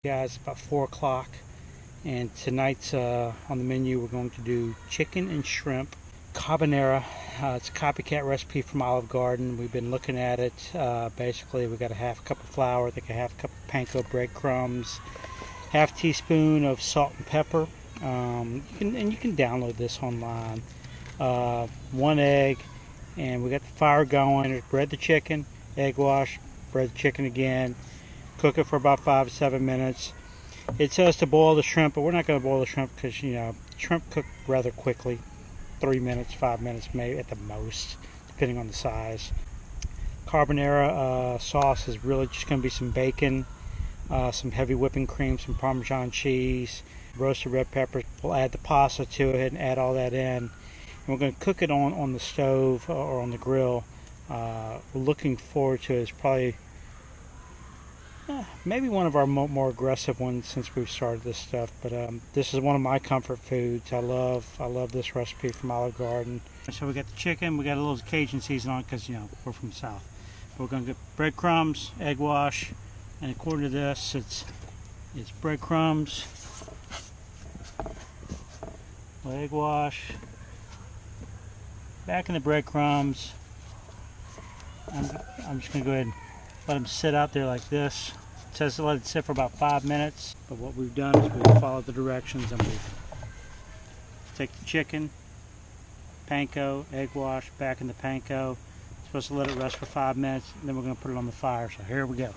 Guys, about 4 o'clock, and tonight's on the menu we're going to do chicken and shrimp carbonara. It's a copycat recipe from Olive Garden. We've been looking at it. Basically, we got a half cup of flour, I think a half cup of panko breadcrumbs, half teaspoon of salt and pepper. You can download this online. 1 egg, and we got the fire going. Bread the chicken, egg wash, bread the chicken again. Cook it for about 5 to 7 minutes. It says to boil the shrimp, but we're not going to boil the shrimp because, shrimp cook rather quickly. 3 minutes, 5 minutes maybe at the most, depending on the size. Carbonara sauce is really just going to be some bacon, some heavy whipping cream, some Parmesan cheese, roasted red peppers. We'll add the pasta to it and add all that in. And we're going to cook it on the stove or on the grill. We're looking forward to it. It's probably maybe one of our more aggressive ones since we've started this stuff, but this is one of my comfort foods. I love this recipe from Olive Garden. So we got the chicken, we got a little Cajun season on it because we're from the South. We're going to get breadcrumbs, egg wash, and according to this, it's breadcrumbs, egg wash, back in the breadcrumbs. I'm just going to go ahead and let them sit out there like this. It says to let it sit for about 5 minutes, but what we've done is we've followed the directions and we've take the chicken, panko, egg wash, back in the panko. Supposed to let it rest for 5 minutes, and then we're going to put it on the fire. So here we go.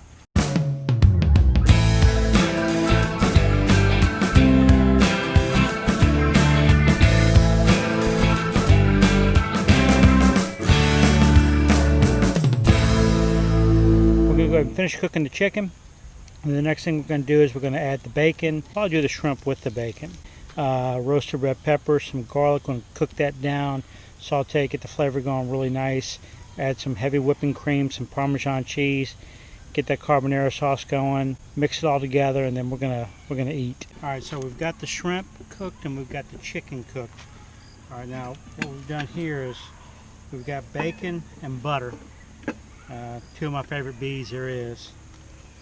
Go ahead and finish cooking the chicken, and the next thing we're going to do is we're going to add the bacon. I'll do the shrimp with the bacon. Roasted red pepper, some garlic. Going to cook that down, saute, get the flavor going really nice. Add some heavy whipping cream, some Parmesan cheese, get that carbonara sauce going. Mix it all together, and then we're gonna eat. All right, so we've got the shrimp cooked and we've got the chicken cooked. All right, now what we've done here is we've got bacon and butter. Two of my favorite B's there is.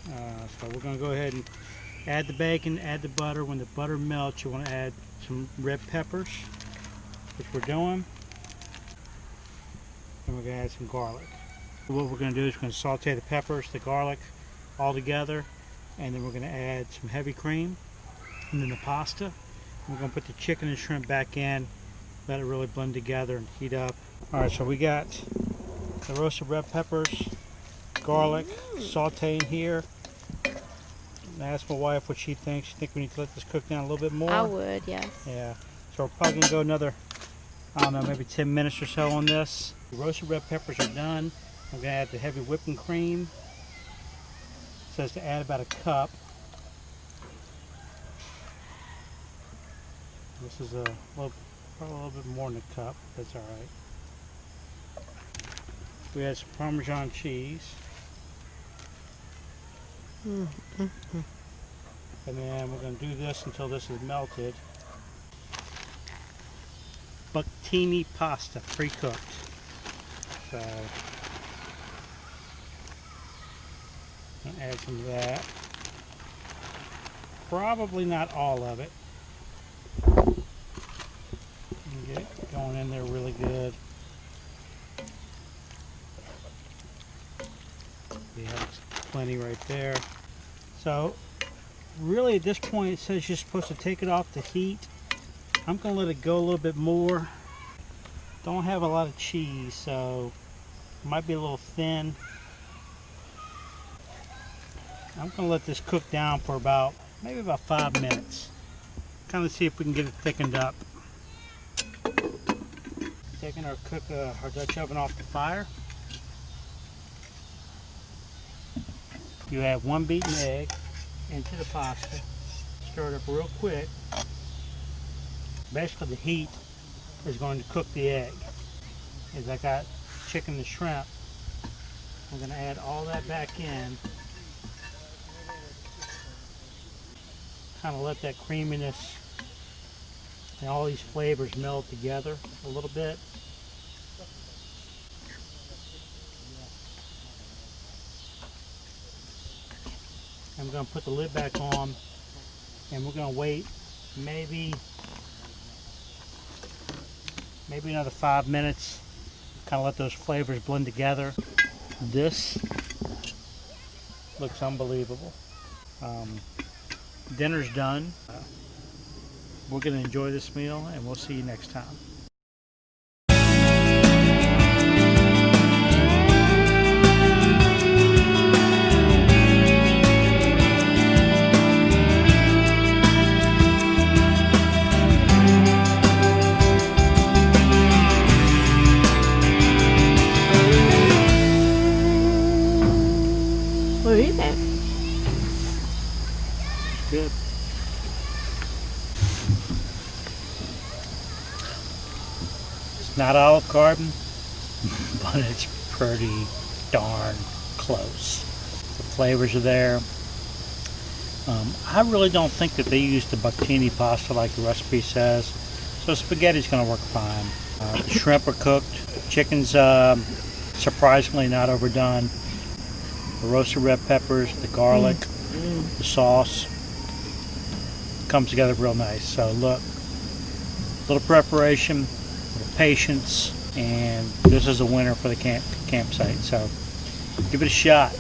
So we're going to go ahead and add the bacon, add the butter. When the butter melts, you want to add some red peppers, which we're doing. And we're going to add some garlic. What we're going to do is we're going to saute the peppers, the garlic, all together. And then we're going to add some heavy cream. And then the pasta. And we're going to put the chicken and shrimp back in. Let it really blend together and heat up. Alright, so we got the roasted red peppers, garlic, sauteing here. I asked my wife what she thinks. She thinks we need to let this cook down a little bit more. I would, yes. Yeah. So we're probably gonna go another, I don't know, maybe 10 minutes or so on this. The roasted red peppers are done. I'm gonna add the heavy whipping cream. It says to add about a cup. This is probably a little bit more than a cup. That's all right. We add some Parmesan cheese. And then we're going to do this until this is melted. Bucatini pasta, pre-cooked. So, I'm going to add some of that. Probably not all of it. Get it going in there really good. We have plenty right there. So really at this point it says you're supposed to take it off the heat. I'm going to let it go a little bit more. Don't have a lot of cheese, so it might be a little thin. I'm going to let this cook down for maybe about 5 minutes. Kind of see if we can get it thickened up. Taking our Dutch oven off the fire. You add 1 beaten egg into the pasta. Stir it up real quick. Basically the heat is going to cook the egg. As I got chicken and shrimp, I'm going to add all that back in. Kind of let that creaminess and all these flavors meld together a little bit. And we're going to put the lid back on, and we're going to wait maybe another 5 minutes. Kind of let those flavors blend together. This looks unbelievable. Dinner's done. We're going to enjoy this meal, and we'll see you next time. What do you think? Good. It's not Olive Garden, but it's pretty darn close. The flavors are there. I really don't think that they used the bucatini pasta like the recipe says, so spaghetti's going to work fine. The shrimp are cooked. Chicken's surprisingly not overdone. The roasted red peppers, the garlic, the sauce comes together real nice. So look, a little preparation, a little patience, and this is a winner for the campsite. So give it a shot.